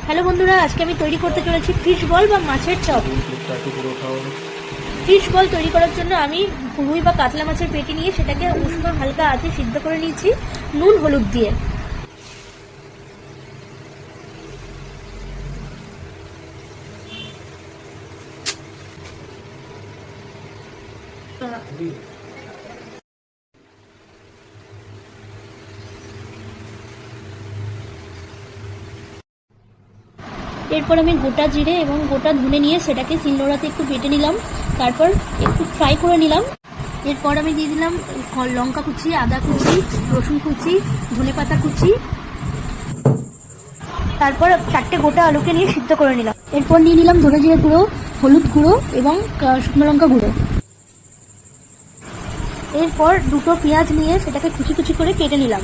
Hello বন্ধুরা, আজকে আমি তৈরি করতে চলেছি ফিশ বল বা মাছের চপ। ফিশ বল তৈরি করার জন্য আমি রুই বা কাতলা মাছের পেটি নিয়ে সেটাকে উষ্ণ হালকা আঁচে সিদ্ধ করে নিয়েছি নুন হলুদ দিয়ে। এরপর আমি গোটা জিরে এবং গোটা ধনে নিয়ে সেটাকে শিলনোড়াতে একটু বেটে নিলাম, তারপর একটু ফ্রাই করে নিলাম। এরপর আমি দিয়ে দিলাম লঙ্কা কুচি, আদা কুচি, রসুন কুচি, ধনেপাতা কুচি, তারপর 4টে গোটা আলুকে নিয়ে সিদ্ধ করে নিলাম। এরপর নিয়ে নিলাম ধনে জিরে গুঁড়ো, হলুদ গুঁড়ো এবং শুকনো লঙ্কা গুঁড়ো। এরপর 2টো পেঁয়াজ নিয়ে সেটাকে কুচি কুচি করে কেটে নিলাম।